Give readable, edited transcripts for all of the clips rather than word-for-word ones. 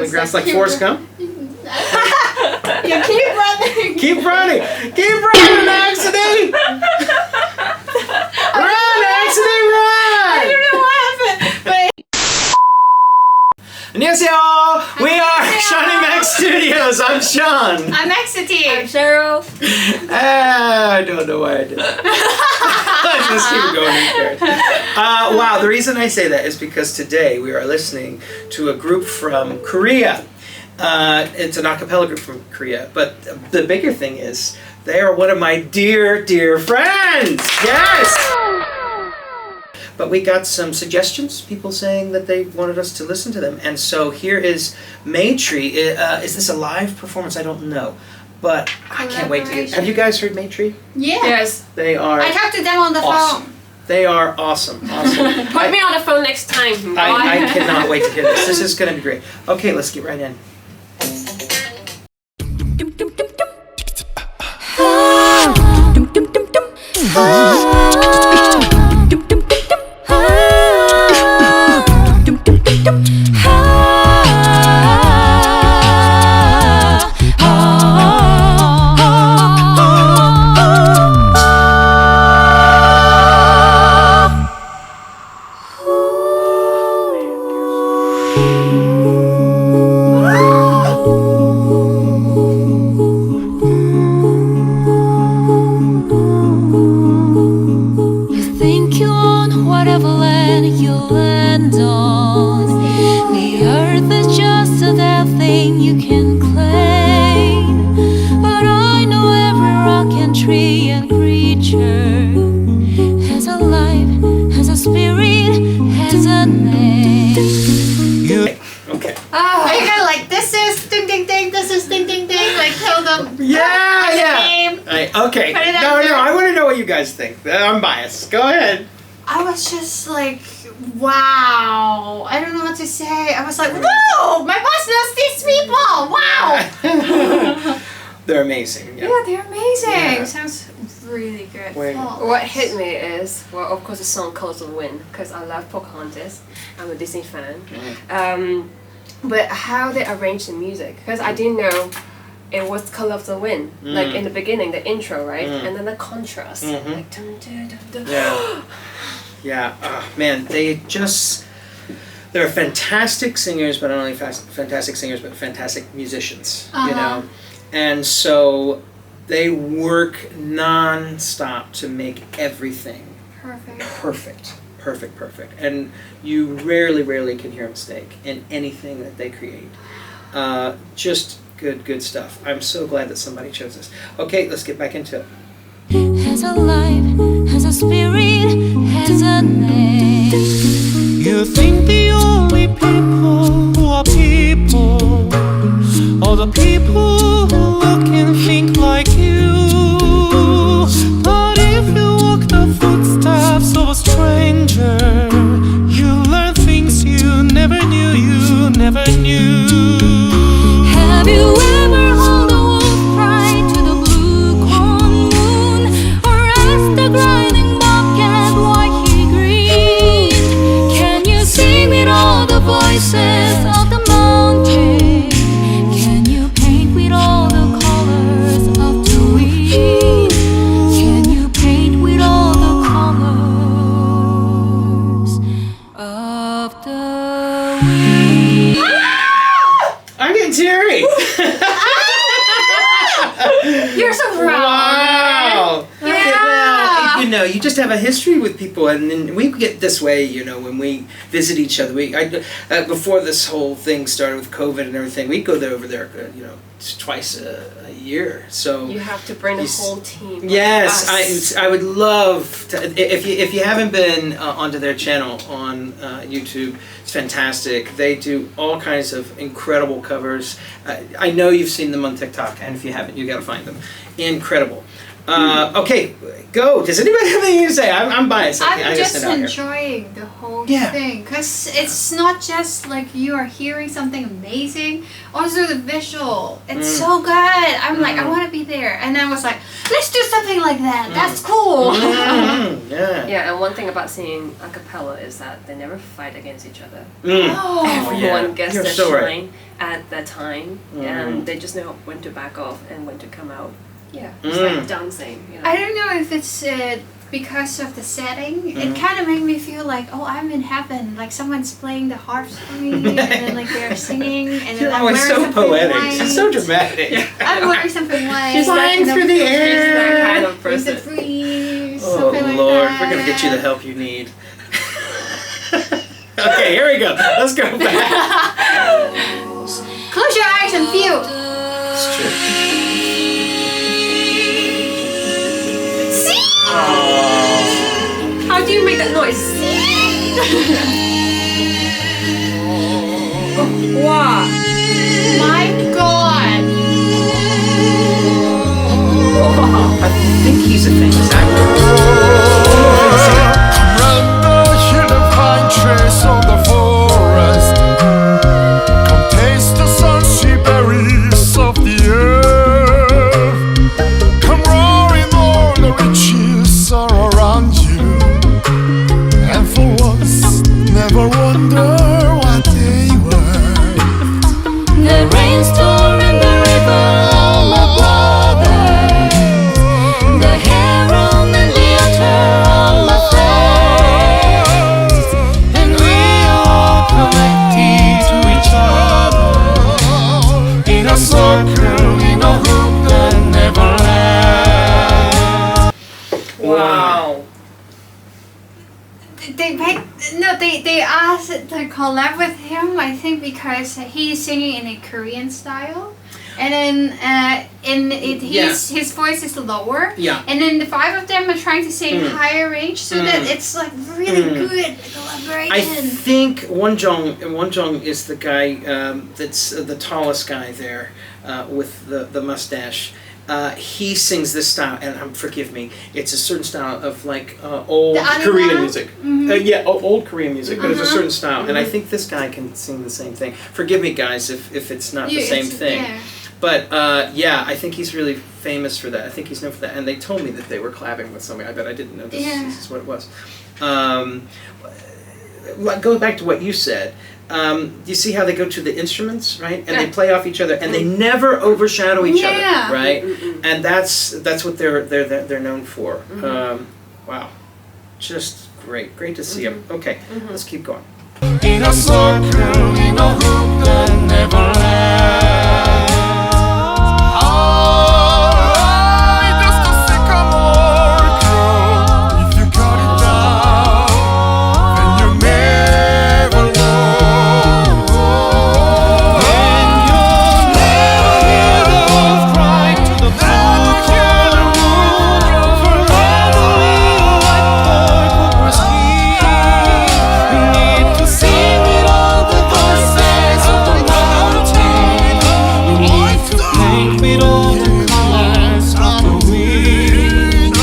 the grass like Forrest Gump? You keep running. Keep running! Keep running, Axity! Run, Axity, run! I don't know what happened, but 안녕하세요! We are SeanyMac Studios. I'm Chong. I'm Axity. I'm Cheryl. I don't know why I did that. Let's just keep going here. Wow, the reason I say that is because today we are listening to a group from Korea. It's an a cappella group from Korea, but the bigger thing is they are one of my dear, dear friends. Yes! But we got some suggestions, people saying that they wanted us to listen to them. And so here is MayTree. Is this a live performance? I don't know. But I can't wait to get. Have you guys heard MayTree? yeah. Yes. They are I talked to them on the awesome. phone. They are awesome. Awesome. Put me on the phone next time. I cannot wait to hear this. This is going to be great. Okay, let's get right in. Okay. No, I want to know what you guys think. I'm biased. Go ahead. I was just like, wow. I don't know what to say. I was like, whoa, my boss knows these people. Wow. They're amazing. Yeah, they're amazing. Yeah. Sounds really good. What hit me is, well, of course, the song Colors of the Wind, because I love Pocahontas. I'm a Disney fan. But how they arranged the music, because I didn't know it was Color of the Wind, like in the beginning, the intro, right? And then the contrast, like dun, dun, dun, dun. Yeah, yeah. Man, they're fantastic singers, but not only fantastic singers, but fantastic musicians. You know, and so they work non-stop to make everything perfect, and you rarely can hear a mistake in anything that they create. Just good stuff. I'm so glad that somebody chose this. Okay, let's get back into it. Has a life, has a spirit, has a name. You think the only people who are people are the people who look and think like you. But if you walk the footsteps of a stranger, you learn things you never knew. Have you ever held a wolf cry to the blue corn moon, or asked the grinding bucket why he grieved? Can you sing with all the voices of the mountain? Can you paint with all the colors of the wind? Can you paint with all the colors of the wind? I'm getting teary. You're so proud. Wow. Yeah. Well, you know, you just have a history with people, and then we get this way, you know, when we visit each other. Before this whole thing started with COVID and everything, we'd go over there, you know, twice a year. So you have to bring the whole team. Yes, I would love to. If you haven't been onto their channel on YouTube, it's fantastic. They do all kinds of incredible covers. I know you've seen them on TikTok, and if you haven't, you got to find them. Incredible. Okay, go. Does anybody have anything to say? I'm biased. I'm just enjoying the whole thing, because it's not just like you are hearing something amazing, also the visual. It's so good. I'm like, I want to be there. And I was like, let's do something like that. That's cool. Yeah, and one thing about singing a cappella is that they never fight against each other. Oh. Everyone gets their shine. at that time, and they just know when to back off and when to come out. Yeah, it's like dancing. You know? I don't know if it's because of the setting. It kind of made me feel like, oh, I'm in heaven. Like someone's playing the harps for me, and then like they're singing, and You're then I'm always wearing so something poetic. white. She's so dramatic. I'm wearing something white. She's flying through the air. She's that kind of With the person. breeze, Oh something like Lord, that. we're gonna get you the help you need. Okay, here we go. Let's go back. Close your eyes and feel. It's true. See? Oh. How do you make that noise? Oh, wow. My God. I think he's a famous actor. Around the hill of pine trees of the forest, come taste the salty berries of the earth. Come roaring, all the riches are around you, and for once, never wonder what they were. The rainstorm and the river, all my brothers. The heron and the otter, all my friends. And we all connected to each other in a circle, in a hoop that never lasts. Wow. They asked to collab with him, I think, because he's singing in a Korean style, and then his voice is lower, Yeah. and then the five of them are trying to sing higher range, so that it's like really good collaboration. I think Wonjong is the guy that's the tallest guy there with the mustache. He sings this style, and forgive me, it's a certain style of like old Korean music. Old Korean music, but it's a certain style, and I think this guy can sing the same thing. Forgive me, guys, if it's not the same thing. Yeah. But I think he's really famous for that. I think he's known for that, and they told me that they were collabing with somebody. I bet I didn't know this is what it was. Going back to what you said. You see how they go to the instruments, right? And they play off each other, and they never overshadow each other, right? And that's what they're known for. Wow, just great to see them. Okay, let's keep going. In a circle, in a hoop that never lasts. Alright, does the sycamore grow? If you cut it down, then you never know. And you'll never hear the wolf cry to the brook or the moon. Forever white boy Cooper's key. We need to sing with all the voices of the mountain. We need to paint with all the colors of the wind.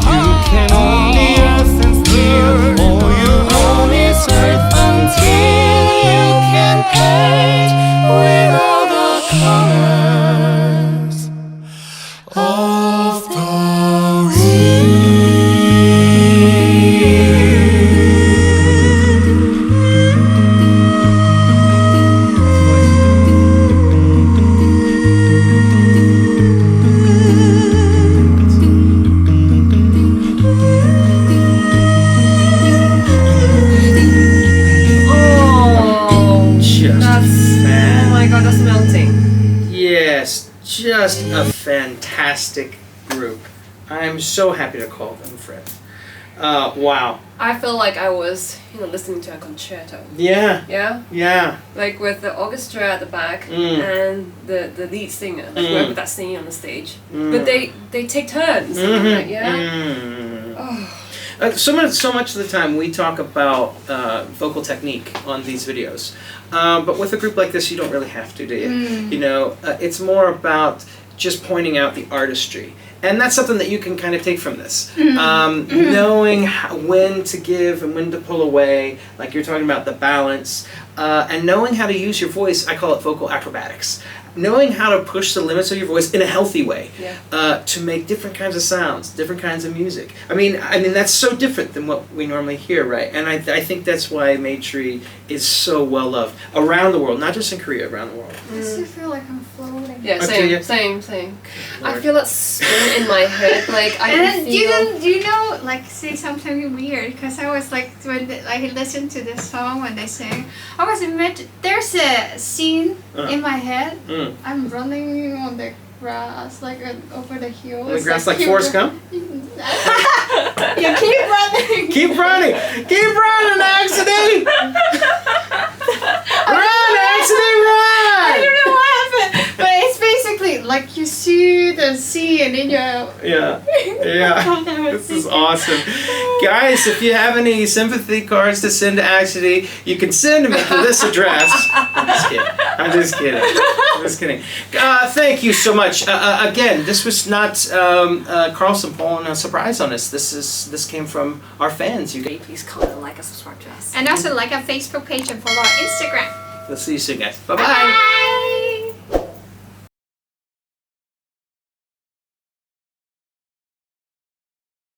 You can own the earth and still all you own is earth until you can paint with all the colors of the Oh, Just oh my God, that's melting. Yes, just a fantastic group. I'm so happy to call them friends. Wow. I feel like I was, listening to a concerto. Yeah. Yeah, Yeah. like with the orchestra at the back and the lead singer, like whoever that's singing on the stage. But they take turns. Like, So much of the time we talk about vocal technique on these videos, but with a group like this, you don't really have to, do you? You know, it's more about just pointing out the artistry And that's something that you can kind of take from this. Knowing when to give and when to pull away, like you're talking about the balance, and knowing how to use your voice, I call it vocal acrobatics. Knowing how to push the limits of your voice in a healthy way, to make different kinds of sounds, different kinds of music. I mean that's so different than what we normally hear, right? And I think that's why MayTree is so well loved around the world, not just in Korea, around the world. I still feel like I'm floating. Yeah, Okay, same. I feel that spin in my head, like I can feel. You know, like say something weird, because I was like when I listened to this song when they sing, I was imagining there's a scene in my head. I'm running on the grass, like over the hills. On the grass, like Forrest Gump? Yeah, keep running. Keep running! Keep running, Axity! Run, Axity, run! I don't know what happened, but it's basically like you see the sea and then you're... Yeah. This is awesome. Guys, if you have any sympathy cards to send to Axity, you can send them to this address. I'm just kidding. Thank you so much. Again, this was not Carlson pulling a surprise on us. This came from our fans. Please comment, like, and subscribe to us. And also like our Facebook page and follow our Instagram. We'll see you soon, guys. Bye-bye. Bye.